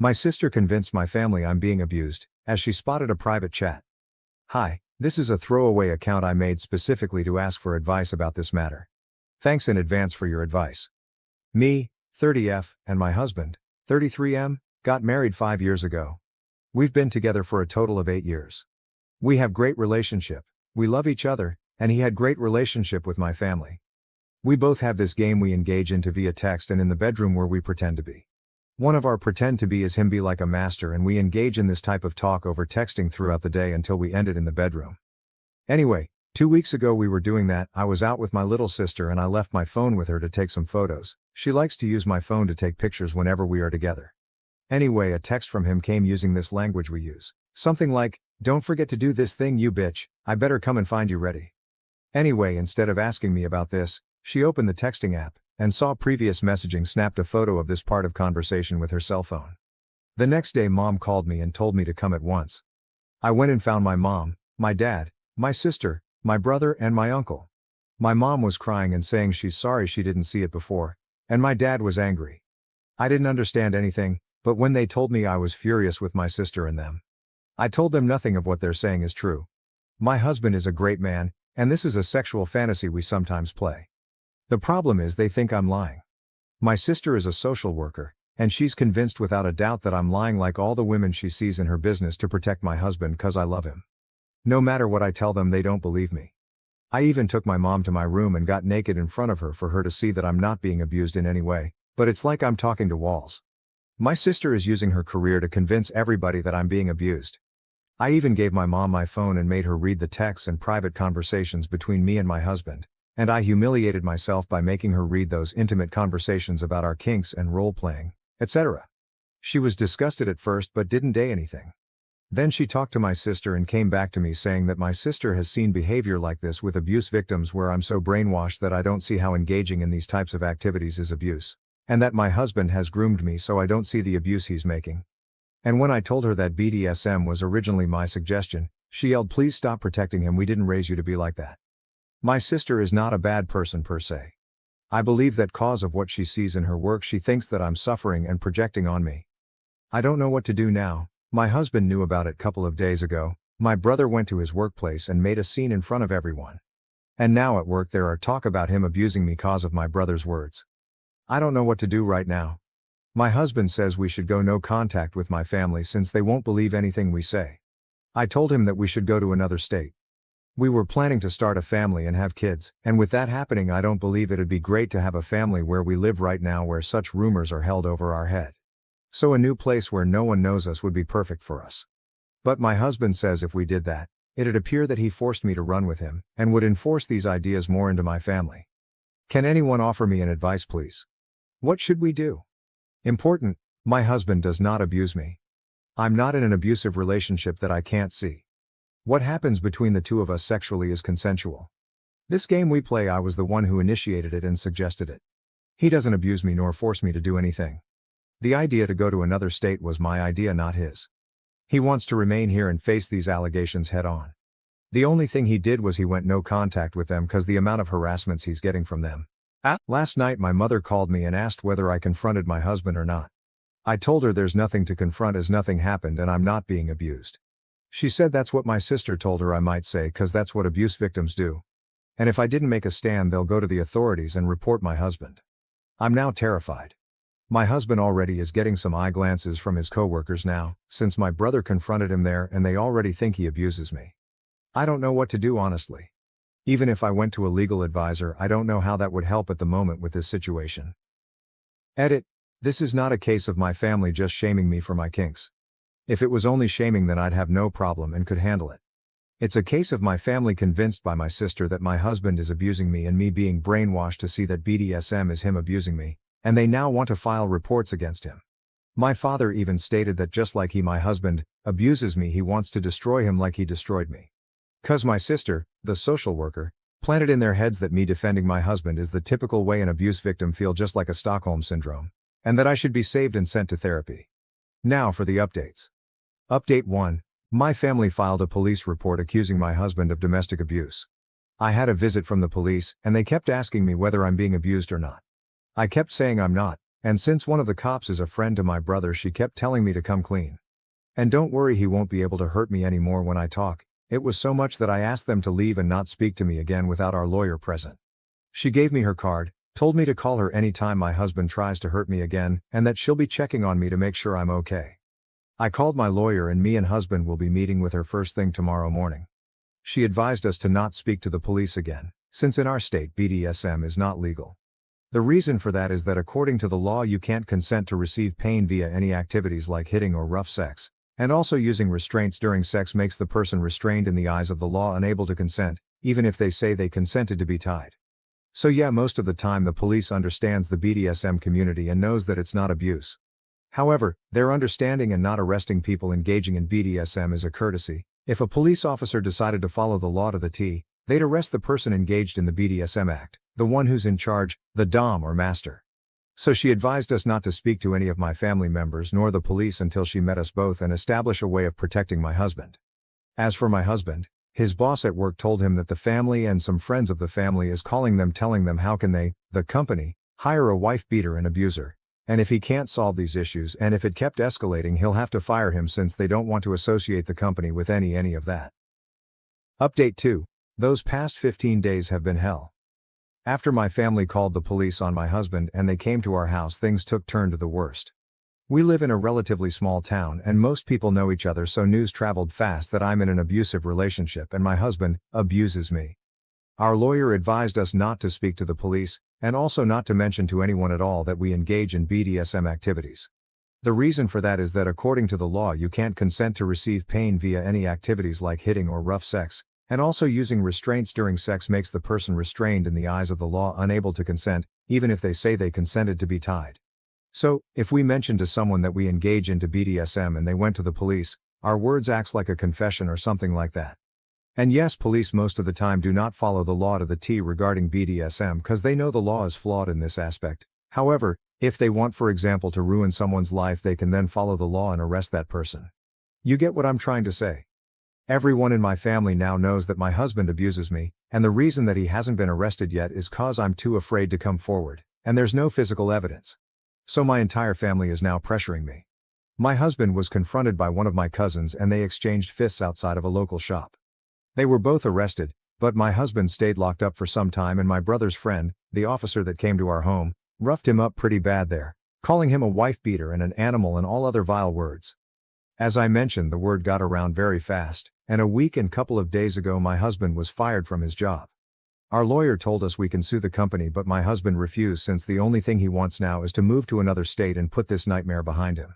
My sister convinced my family I'm being abused, as she spotted a private chat. Hi, this is a throwaway account I made specifically to ask for advice about this matter. Thanks in advance for your advice. Me, 30F, and my husband, 33M, got married 5 years ago. We've been together for a total of 8 years. We have great relationship, we love each other, and he had great relationship with my family. We both have this game we engage into via text and in the bedroom where we pretend to be. One of our pretend to be is him be like a master, and we engage in this type of talk over texting throughout the day until we end it in the bedroom. Anyway, 2 weeks ago we were doing that. I was out with my little sister and I left my phone with her to take some photos. She likes to use my phone to take pictures whenever we are together. Anyway, a text from him came using this language we use. Something like, "Don't forget to do this thing, you bitch, I better come and find you ready." Anyway, instead of asking me about this, she opened the texting app and saw previous messaging, snapped a photo of this part of conversation with her cell phone. The next day mom called me and told me to come at once. I went and found my mom, my dad, my sister, my brother and my uncle. My mom was crying and saying she's sorry she didn't see it before, and my dad was angry. I didn't understand anything, but when they told me I was furious with my sister and them. I told them nothing of what they're saying is true. My husband is a great man, and this is a sexual fantasy we sometimes play. The problem is they think I'm lying. My sister is a social worker, and she's convinced without a doubt that I'm lying like all the women she sees in her business to protect my husband cause I love him. No matter what I tell them, they don't believe me. I even took my mom to my room and got naked in front of her for her to see that I'm not being abused in any way, but it's like I'm talking to walls. My sister is using her career to convince everybody that I'm being abused. I even gave my mom my phone and made her read the texts and private conversations between me and my husband. And I humiliated myself by making her read those intimate conversations about our kinks and role-playing, etc. She was disgusted at first but didn't say anything. Then she talked to my sister and came back to me saying that my sister has seen behavior like this with abuse victims where I'm so brainwashed that I don't see how engaging in these types of activities is abuse, and that my husband has groomed me so I don't see the abuse he's making. And when I told her that BDSM was originally my suggestion, she yelled, "Please stop protecting him, we didn't raise you to be like that." My sister is not a bad person per se. I believe that cause of what she sees in her work she thinks that I'm suffering and projecting on me. I don't know what to do now. My husband knew about it couple of days ago. My brother went to his workplace and made a scene in front of everyone. And now at work there are talk about him abusing me cause of my brother's words. I don't know what to do right now. My husband says we should go no contact with my family since they won't believe anything we say. I told him that we should go to another state. We were planning to start a family and have kids, and with that happening I don't believe it'd be great to have a family where we live right now where such rumors are held over our head. So a new place where no one knows us would be perfect for us. But my husband says if we did that, it'd appear that he forced me to run with him, and would enforce these ideas more into my family. Can anyone offer me an advice please? What should we do? Important, my husband does not abuse me. I'm not in an abusive relationship that I can't see. What happens between the two of us sexually is consensual. This game we play, I was the one who initiated it and suggested it. He doesn't abuse me nor force me to do anything. The idea to go to another state was my idea, not his. He wants to remain here and face these allegations head on. The only thing he did was he went no contact with them cause the amount of harassments he's getting from them. Last night my mother called me and asked whether I confronted my husband or not. I told her there's nothing to confront as nothing happened and I'm not being abused. She said that's what my sister told her I might say cause that's what abuse victims do. And if I didn't make a stand they'll go to the authorities and report my husband. I'm now terrified. My husband already is getting some eye glances from his coworkers now, since my brother confronted him there and they already think he abuses me. I don't know what to do honestly. Even if I went to a legal advisor I don't know how that would help at the moment with this situation. Edit. This is not a case of my family just shaming me for my kinks. If it was only shaming then I'd have no problem and could handle it. It's a case of my family convinced by my sister that my husband is abusing me and me being brainwashed to see that BDSM is him abusing me, and they now want to file reports against him. My father even stated that just like my husband, abuses me he wants to destroy him like he destroyed me. Cause my sister, the social worker, planted in their heads that me defending my husband is the typical way an abuse victim feel just like a Stockholm syndrome, and that I should be saved and sent to therapy. Now for the updates. Update 1. My family filed a police report accusing my husband of domestic abuse. I had a visit from the police, and they kept asking me whether I'm being abused or not. I kept saying I'm not, And since one of the cops is a friend to my brother, she kept telling me to come clean. And don't worry, he won't be able to hurt me anymore when I talk. It was so much that I asked them to leave and not speak to me again without our lawyer present. She gave me her card, told me to call her anytime my husband tries to hurt me again, and that she'll be checking on me to make sure I'm okay. I called my lawyer and me and husband will be meeting with her first thing tomorrow morning. She advised us to not speak to the police again, since in our state BDSM is not legal. The reason for that is that according to the law you can't consent to receive pain via any activities like hitting or rough sex, and also using restraints during sex makes the person restrained in the eyes of the law unable to consent, even if they say they consented to be tied. So yeah, most of the time the police understands the BDSM community and knows that it's not abuse. However, their understanding and not arresting people engaging in BDSM is a courtesy. If a police officer decided to follow the law to the T, they'd arrest the person engaged in the BDSM act, the one who's in charge, the dom or master. So she advised us not to speak to any of my family members nor the police until she met us both and establish a way of protecting my husband. As for my husband, his boss at work told him that the family and some friends of the family is calling them telling them how can they, the company, hire a wife beater and abuser. And if he can't solve these issues and if it kept escalating he'll have to fire him since they don't want to associate the company with any of that. Update 2. Those past 15 days have been hell. After my family called the police on my husband and they came to our house, things took turn to the worst. We live in a relatively small town and most people know each other, so news traveled fast that I'm in an abusive relationship and my husband abuses me. Our lawyer advised us not to speak to the police, and also not to mention to anyone at all that we engage in BDSM activities. The reason for that is that according to the law you can't consent to receive pain via any activities like hitting or rough sex, and also using restraints during sex makes the person restrained in the eyes of the law unable to consent, even if they say they consented to be tied. So, if we mention to someone that we engage into BDSM and they went to the police, our words acts like a confession or something like that. And yes, police most of the time do not follow the law to the T regarding BDSM because they know the law is flawed in this aspect. However, if they want, for example, to ruin someone's life, they can then follow the law and arrest that person. You get what I'm trying to say? Everyone in my family now knows that my husband abuses me, and the reason that he hasn't been arrested yet is cause I'm too afraid to come forward, and there's no physical evidence. So my entire family is now pressuring me. My husband was confronted by one of my cousins and they exchanged fists outside of a local shop. They were both arrested, but my husband stayed locked up for some time and my brother's friend, the officer that came to our home, roughed him up pretty bad there, calling him a wife beater and an animal and all other vile words. As I mentioned, the word got around very fast, and a week and couple of days ago my husband was fired from his job. Our lawyer told us we can sue the company, but my husband refused since the only thing he wants now is to move to another state and put this nightmare behind him.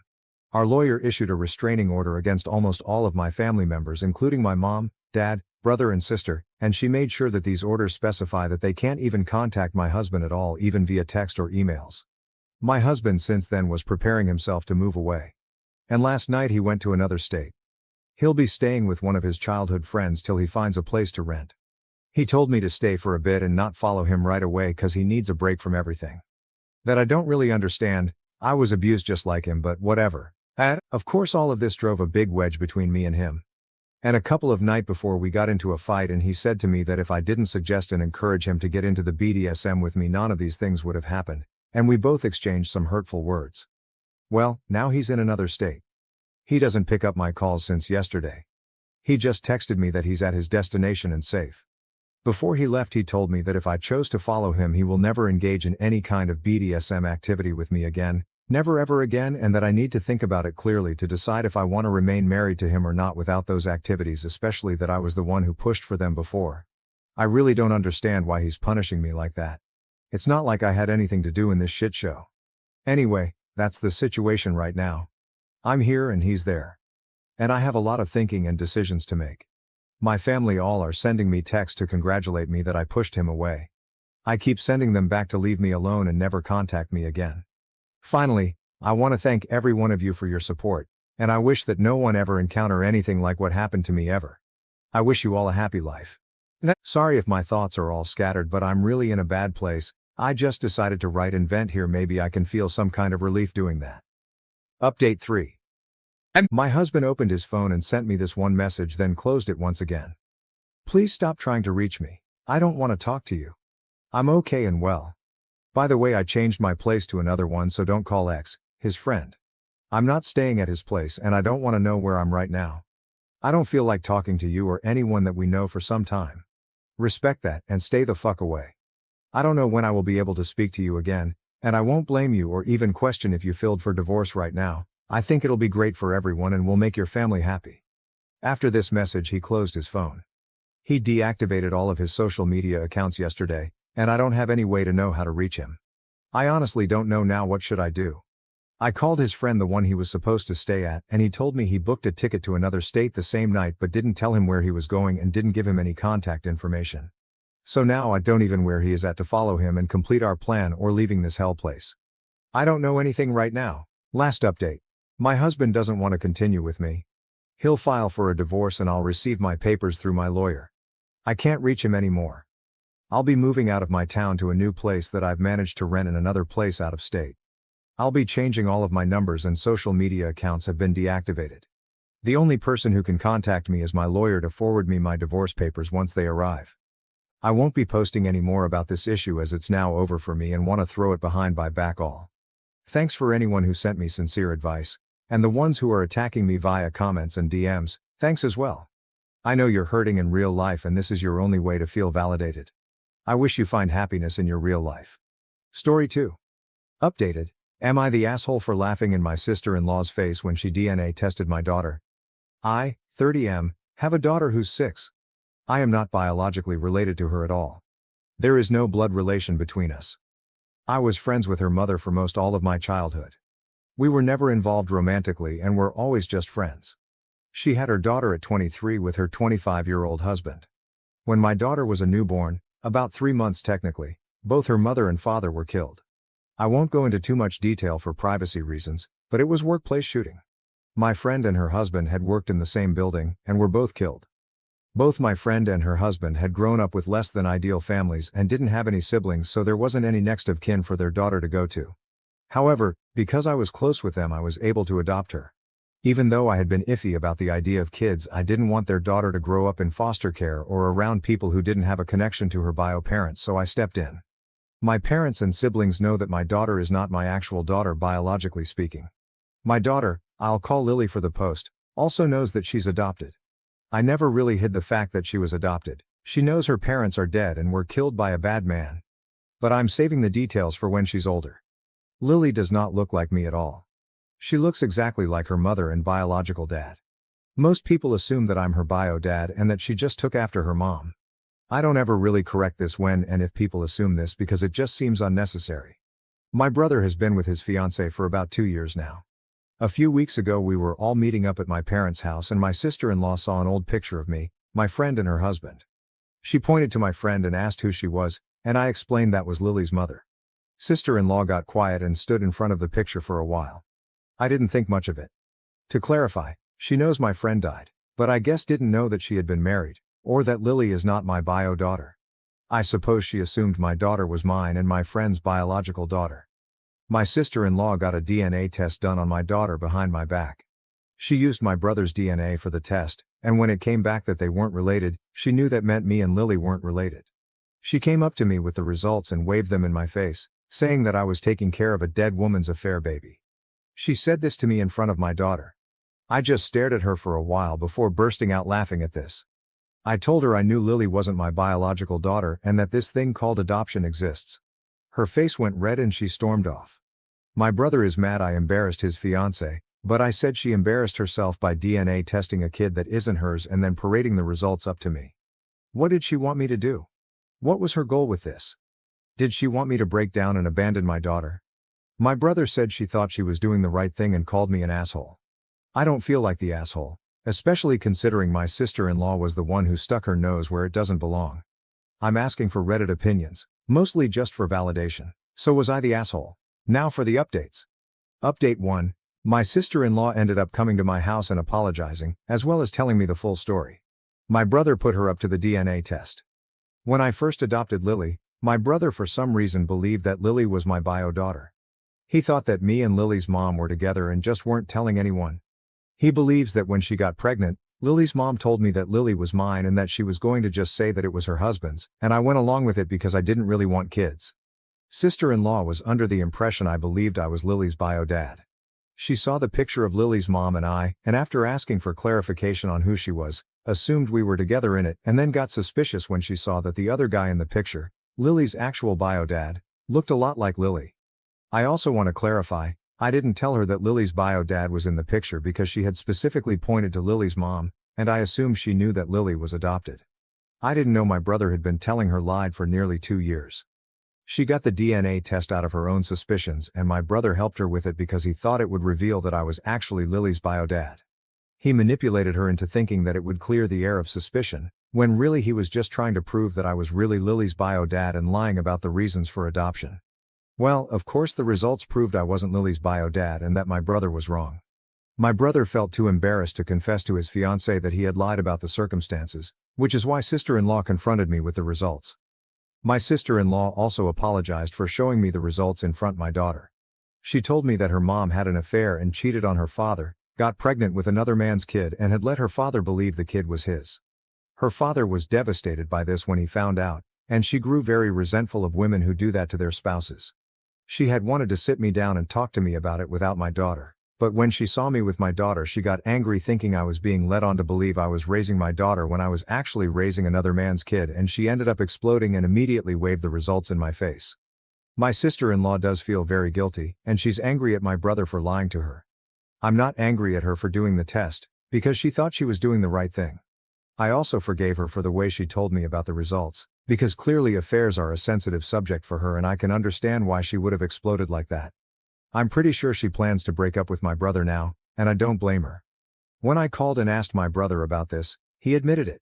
Our lawyer issued a restraining order against almost all of my family members including my mom, dad, brother and sister, and she made sure that these orders specify that they can't even contact my husband at all, even via text or emails. My husband since then was preparing himself to move away. And last night he went to another state. He'll be staying with one of his childhood friends till he finds a place to rent. He told me to stay for a bit and not follow him right away cause he needs a break from everything. That I don't really understand. I was abused just like him, but whatever. Of course all of this drove a big wedge between me and him. And a couple of nights before we got into a fight and he said to me that if I didn't suggest and encourage him to get into the BDSM with me none of these things would have happened, and we both exchanged some hurtful words. Well, now he's in another state. He doesn't pick up my calls since yesterday. He just texted me that he's at his destination and safe. Before he left he told me that if I chose to follow him he will never engage in any kind of BDSM activity with me again, never ever again, and that I need to think about it clearly to decide if I want to remain married to him or not without those activities, especially that I was the one who pushed for them before. I really don't understand why he's punishing me like that. It's not like I had anything to do in this shit show. Anyway, that's the situation right now. I'm here and he's there. And I have a lot of thinking and decisions to make. My family all are sending me texts to congratulate me that I pushed him away. I keep sending them back to leave me alone and never contact me again. Finally, I want to thank every one of you for your support, and I wish that no one ever encounter anything like what happened to me ever. I wish you all a happy life. Sorry if my thoughts are all scattered, but I'm really in a bad place. I just decided to write and vent here. Maybe I can feel some kind of relief doing that. Update 3. My husband opened his phone and sent me this one message, then closed it once again. Please stop trying to reach me. I don't want to talk to you. I'm okay and well. By the way, I changed my place to another one, so don't call X, his friend. I'm not staying at his place and I don't want to know where I'm right now. I don't feel like talking to you or anyone that we know for some time. Respect that and stay the fuck away. I don't know when I will be able to speak to you again, and I won't blame you or even question if you filed for divorce right now. I think it'll be great for everyone and will make your family happy. After this message, he closed his phone. He deactivated all of his social media accounts yesterday, and I don't have any way to know how to reach him. I honestly don't know now. What should I do? I called his friend, the one he was supposed to stay at, and he told me he booked a ticket to another state the same night but didn't tell him where he was going and didn't give him any contact information. So now I don't even know where he is at to follow him and complete our plan or leaving this hell place. I don't know anything right now. Last update. My husband doesn't want to continue with me. He'll file for a divorce and I'll receive my papers through my lawyer. I can't reach him anymore. I'll be moving out of my town to a new place that I've managed to rent in another place out of state. I'll be changing all of my numbers and social media accounts have been deactivated. The only person who can contact me is my lawyer to forward me my divorce papers once they arrive. I won't be posting any more about this issue as it's now over for me and want to throw it behind my back all. Thanks for anyone who sent me sincere advice, and the ones who are attacking me via comments and DMs, thanks as well. I know you're hurting in real life and this is your only way to feel validated. I wish you find happiness in your real life. Story 2. Updated. Am I the asshole for laughing in my sister-in-law's face when she DNA tested my daughter? I, 30M, have a daughter who's 6. I am not biologically related to her at all. There is no blood relation between us. I was friends with her mother for most all of my childhood. We were never involved romantically and were always just friends. She had her daughter at 23 with her 25-year-old husband. When my daughter was a newborn, about 3 months technically, both her mother and father were killed. I won't go into too much detail for privacy reasons, but it was workplace shooting. My friend and her husband had worked in the same building and were both killed. Both my friend and her husband had grown up with less than ideal families and didn't have any siblings, so there wasn't any next of kin for their daughter to go to. However, because I was close with them, I was able to adopt her. Even though I had been iffy about the idea of kids, I didn't want their daughter to grow up in foster care or around people who didn't have a connection to her bio parents, so I stepped in. My parents and siblings know that my daughter is not my actual daughter biologically speaking. My daughter, I'll call Lily for the post, also knows that she's adopted. I never really hid the fact that she was adopted. She knows her parents are dead and were killed by a bad man. But I'm saving the details for when she's older. Lily does not look like me at all. She looks exactly like her mother and biological dad. Most people assume that I'm her bio dad and that she just took after her mom. I don't ever really correct this when and if people assume this because it just seems unnecessary. My brother has been with his fiancée for about 2 years now. A few weeks ago we were all meeting up at my parents' house and my sister-in-law saw an old picture of me, my friend and her husband. She pointed to my friend and asked who she was, and I explained that was Lily's mother. Sister-in-law got quiet and stood in front of the picture for a while. I didn't think much of it. To clarify, she knows my friend died, but I guess didn't know that she had been married, or that Lily is not my bio daughter. I suppose she assumed my daughter was mine and my friend's biological daughter. My sister-in-law got a DNA test done on my daughter behind my back. She used my brother's DNA for the test, and when it came back that they weren't related, she knew that meant me and Lily weren't related. She came up to me with the results and waved them in my face, saying that I was taking care of a dead woman's affair baby. She said this to me in front of my daughter. I just stared at her for a while before bursting out laughing at this. I told her I knew Lily wasn't my biological daughter and that this thing called adoption exists. Her face went red and she stormed off. My brother is mad I embarrassed his fiancée, but I said she embarrassed herself by DNA testing a kid that isn't hers and then parading the results up to me. What did she want me to do? What was her goal with this? Did she want me to break down and abandon my daughter? My brother said she thought she was doing the right thing and called me an asshole. I don't feel like the asshole, especially considering my sister-in-law was the one who stuck her nose where it doesn't belong. I'm asking for Reddit opinions, mostly just for validation. So was I the asshole? Now for the updates. Update 1. My sister-in-law ended up coming to my house and apologizing, as well as telling me the full story. My brother put her up to the DNA test. When I first adopted Lily, my brother for some reason believed that Lily was my bio daughter. He thought that me and Lily's mom were together and just weren't telling anyone. He believes that when she got pregnant, Lily's mom told me that Lily was mine and that she was going to just say that it was her husband's, and I went along with it because I didn't really want kids. Sister-in-law was under the impression I believed I was Lily's bio dad. She saw the picture of Lily's mom and I, and after asking for clarification on who she was, assumed we were together in it, and then got suspicious when she saw that the other guy in the picture, Lily's actual bio dad, looked a lot like Lily. I also want to clarify, I didn't tell her that Lily's bio dad was in the picture because she had specifically pointed to Lily's mom, and I assumed she knew that Lily was adopted. I didn't know my brother had been telling her lied for nearly 2 years. She got the DNA test out of her own suspicions, and my brother helped her with it because he thought it would reveal that I was actually Lily's bio dad. He manipulated her into thinking that it would clear the air of suspicion, when really he was just trying to prove that I was really Lily's bio dad and lying about the reasons for adoption. Well, of course the results proved I wasn't Lily's bio dad and that my brother was wrong. My brother felt too embarrassed to confess to his fiancée that he had lied about the circumstances, which is why sister-in-law confronted me with the results. My sister-in-law also apologized for showing me the results in front of my daughter. She told me that her mom had an affair and cheated on her father, got pregnant with another man's kid and had let her father believe the kid was his. Her father was devastated by this when he found out, and she grew very resentful of women who do that to their spouses. She had wanted to sit me down and talk to me about it without my daughter, but when she saw me with my daughter she got angry thinking I was being led on to believe I was raising my daughter when I was actually raising another man's kid, and she ended up exploding and immediately waved the results in my face. My sister-in-law does feel very guilty, and she's angry at my brother for lying to her. I'm not angry at her for doing the test, because she thought she was doing the right thing. I also forgave her for the way she told me about the results, because clearly affairs are a sensitive subject for her and I can understand why she would have exploded like that. I'm pretty sure she plans to break up with my brother now, and I don't blame her. When I called and asked my brother about this, he admitted it.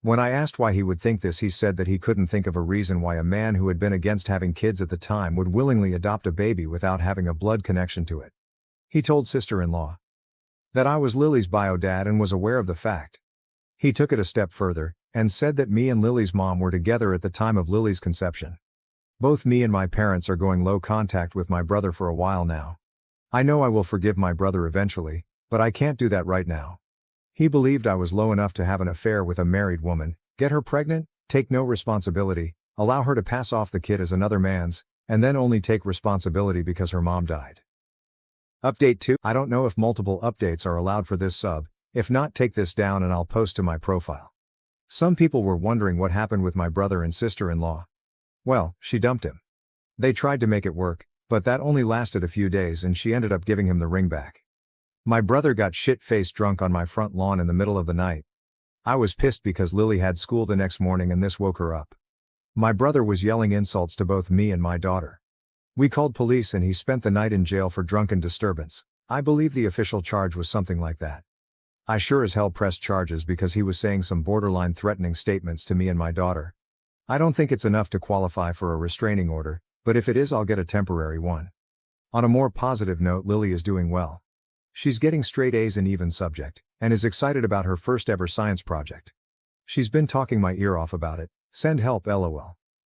When I asked why he would think this, he said that he couldn't think of a reason why a man who had been against having kids at the time would willingly adopt a baby without having a blood connection to it. He told sister-in-law that I was Lily's bio dad and was aware of the fact. He took it a step further, and said that me and Lily's mom were together at the time of Lily's conception. Both me and my parents are going low contact with my brother for a while now. I know I will forgive my brother eventually, but I can't do that right now. He believed I was low enough to have an affair with a married woman, get her pregnant, take no responsibility, allow her to pass off the kid as another man's, and then only take responsibility because her mom died. Update 2. I don't know if multiple updates are allowed for this sub. If not, take this down and I'll post to my profile. Some people were wondering what happened with my brother and sister-in-law. Well, she dumped him. They tried to make it work, but that only lasted a few days and she ended up giving him the ring back. My brother got shit-faced drunk on my front lawn in the middle of the night. I was pissed because Lily had school the next morning and this woke her up. My brother was yelling insults to both me and my daughter. We called police and he spent the night in jail for drunken disturbance. I believe the official charge was something like that. I sure as hell pressed charges because he was saying some borderline threatening statements to me and my daughter. I don't think it's enough to qualify for a restraining order, but if it is I'll get a temporary one. On a more positive note, Lily is doing well. She's getting straight A's in even subject, and is excited about her first ever science project. She's been talking my ear off about it. Send help LOL.